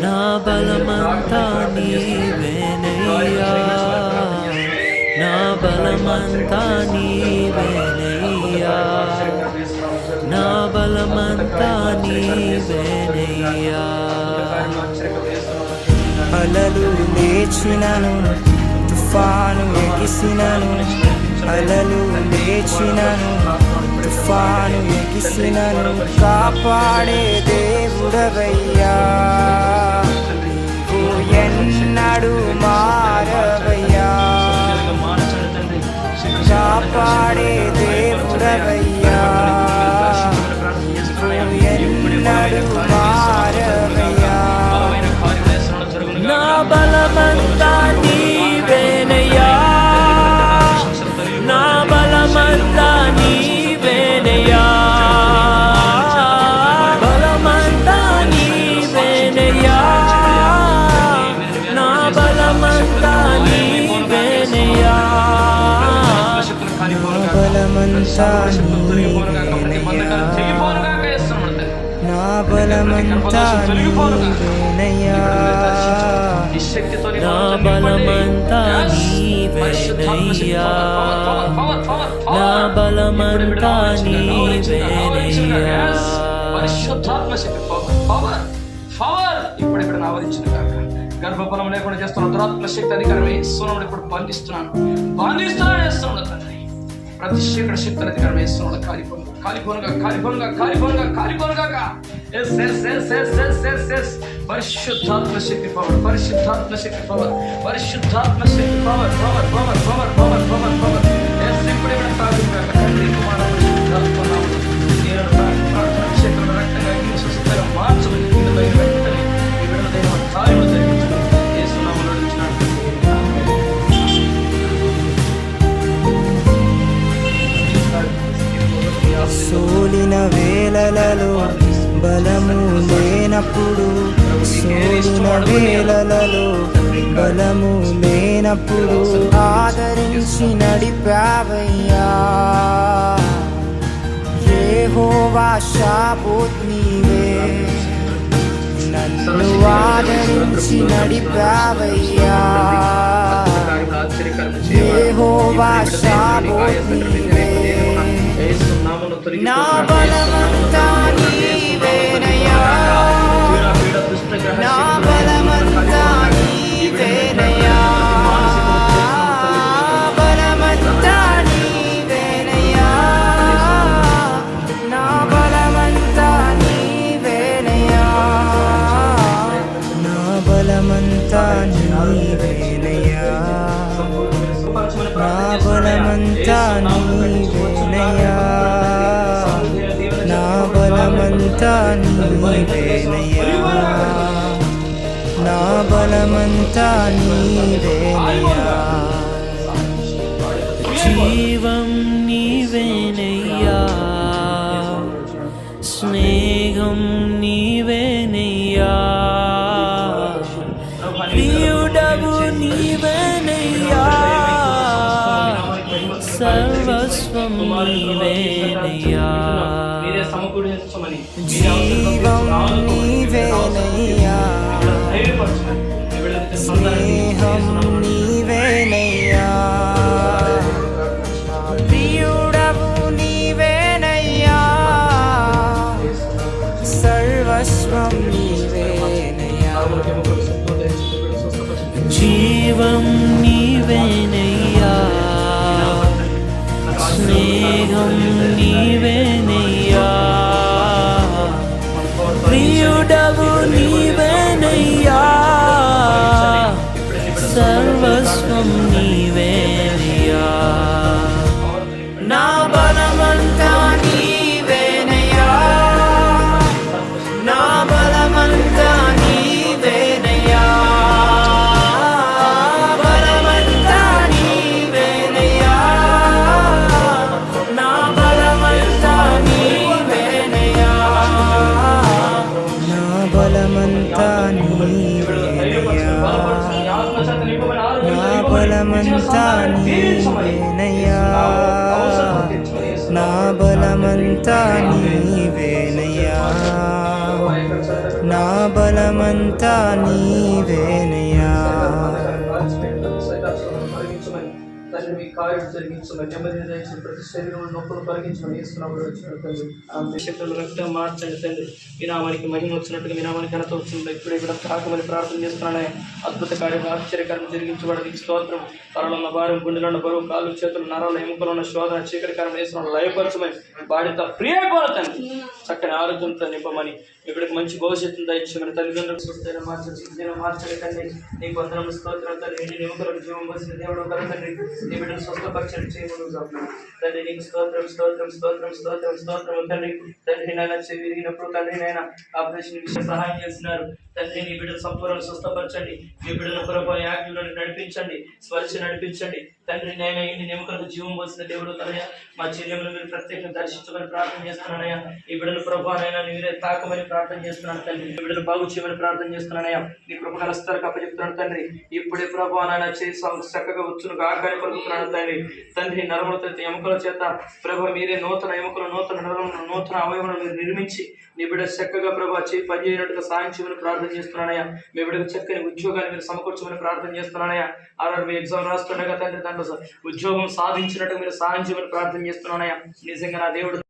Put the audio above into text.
నా బలమంతా నీవేనయ్యా, నా బలమంతా నీవేనయ్యా, నా బలమంతా నీవేనయ్యా. అలలు లేచినను, తుఫాను ఎగిసినను, అలలు లేచినను, తుఫాను ఎగిసినను, కాపాడే దేవుడవయ్యా, నీవు ఎన్నడు మారవయ్యా, కాపాడే దేవుడవయ్యా, నీవు ఎన్నడు మారవయ్యా. నా బలమంతా నీవేనయ్యా, నా బలమంతా నీవేనయ్యా, బలమంతా నీవేనయ్యా, నా బలమంతా నీవేనయ్యా, బలమంతా నా బలమంతా నీవేనయ్యా, నా బలమంతా నీవేనయ్యా, నా బలమంతా నీవేనయ్యా. పరిశుద్ధాత్మ శక్తి పవర్ పవర్ ఇప్పుడు ఆవరించిన కాక గర్భఫలం లేకుండా చేస్తున్న దురాత్మ శక్తి అధికారం వేస్తున్నాడు. ఇప్పుడు బంధిస్తున్నాను వేస్తున్నాడు తండ్రి. ప్రతి శీకర శక్తి అధికారం వేస్తున్నాడు. కాలిపోనుగా పరిశుద్ధాత్మ శక్తి పవర్, పరిశుద్ధాత్మ శక్తి పవర్, పరిశుద్ధాత్మ శక్తి power power power power power power power ఇప్పుడు ఇక్కడ తాగుగాక తండ్రి కుమార పరిశుద్ధాత్మ నామములో నేను ప్రార్థన క్షేత్రం రక్తంగా స్వస్థంగా మార్చమని వెంటనే మీ విడుదల కార్యములు జరిగించమని యేసు నామములో అడుగుచున్నాను. సోలిన వేళలలో బలము లేనప్పుడు, సోలిన వేళలలో బలము లేనప్పుడు ఆదరించి నడిపావయ్యా, యెహోవా షాబోత్ నీవే, నన్ను ఆదరించి నడిపావయ్యా, యెహోవా షాబోత్ నీవే, నా బలమంతా నీవేనయ్యా, నా బలమంతా నీవేనయ్యా, బలమంతా నీవేనయ్యా, నా బలమంతా నీవేనయ్యా, నా బలమంతా నీవేనయ్యా, నా బలమంతా నీవేనయ్యా, నా బలమంతా నీవేనయ్యా, నా బలమంతా నీవేనయ్యా. జీవం నీవేనయ్యా, స్నేహం నీవేనయ్యా, ప్రియుడవు నీవేనయ్యా, సర్వస్వం నీవేనయ్యా, జీవం నీవేనయ్యా, స్నేహం నీవేనయ్యా, ప్రియుడవు నీవేనయ్యా, సర్వస్వం నీవేనయ్యా. జీవం నీవేనయ్యా, స్నేహం నీవేనయ్యా, ప్రియుడవు నీవేనయ్యా, సర్వస్వం నీవేనయ్యా. నా బలమంతా నీవేనయ్యా, నా బలమంతా నీవేనయ్యా, బలమంతా నీవేనయ్యా, బలమంతా నీవేనయ్యా, నా బలమంతా నీవేనయ్యా, నా బలమంతా నీవేనయ్యా. తండ్రి మీ కార్యం జరిగించమని నెమ్మది దయచేసి ప్రతి శరీరంలో నొప్పులు తొలగించమని యేసునామములో శక్తులు రక్తం మార్చండి తండ్రి. మీ నామానికి మహిమ వచ్చినట్టుగా మీ నామానికి ఘనత వచ్చింది ఇప్పుడు ఇక్కడ తాకమని ప్రార్థన చేస్తున్నాను. అద్భుత కార్యం ఆశ్చర్యకారం జరిగించబడడానికి స్తోత్రం. తరలో ఉన్న భారం, గుండెలో ఉన్న బరువు, కాళ్ళు చేతులు, నరాలు, ఎముకలు ఉన్న శోధన, చీకటికారం వేసిన లయపరచమని బాధ్యత ప్రియపడ తండ్రి. చక్కని ఆరోగ్యంతో నింపమని ఇక్కడికి మంచి భవిష్యత్తును దయచేయమని తల్లిదండ్రులకు స్వస్థైన మార్చండి తండ్రి. నీకు వందనము స్తోత్రం తండ్రి. ఇంటి ఎముకలకు జీవం వచ్చిన దేవుడు కదా తండ్రి. నీ బిడ్డను స్వస్థపరచండి చేయమని తండ్రి. నీకు స్తోత్రం స్తోత్రం స్తోత్రం స్తోత్రం స్తోత్రం తండ్రి. తండ్రి నాయన చెవి విరిగినప్పుడు తండ్రి నాయన ఆపరేషన్ విషయం సహాయం చేస్తున్నారు తండ్రి. నీ బిడ్డను సంపూర్ణ స్వస్థపరచండి. నీ బిడ్డను ప్రభావ యాక్టివ్లో నడిపించండి, స్పర్శ నడిపించండి తండ్రి. నాయన ఇంటి ఎముకలకు జీవం వచ్చిన దేవుడు తనయ మా చెల్లెములు మీరు ప్రత్యేకంగా దర్శించమని ప్రార్థన చేస్తున్నానయ్యా. ఈ బిడ్డను ప్రభావ నాయన మీరే తాకమని ప్రార్థన చేస్తున్నాను తండ్రి. ఈ బిడ్డను బాగు చేయమని ప్రార్థన చేస్తున్నానయ్యా. నీ కృప కలస్తారకు అప్పచెప్తున్నాను తండ్రి. ఇప్పుడే ప్రభావ నాయన చేసి చక్కగా వచ్చును ఆకారం పలుకుతున్నాను తండ్రి. తండ్రి నరములతో ఎముకల చేత ప్రభావ మీరే నూతన ఎముకలు, నూతన నరములను, నూతన అవయవాలను మీరు నిర్మించి నీ బిడ్డ చక్కగా ప్రభావ పని చేయనట్టుగా సాయం చేయమని ప్రార్థన చేస్తున్నానయ్యా. మీ బిడ్డకు చక్కని ఉద్యోగాన్ని మీరు సమకూర్చమని ప్రార్థన చేస్తున్నానయ్యా. ఆర్ఆర్బీ ఎగ్జామ్ రాస్తుండగా తండ్రి దాంట్లో ఉద్యోగం సాధించినట్టు మీరు సాయం చేయమని ప్రార్థన చేస్తున్నానయ్యా. నిజంగా నా దేవుడు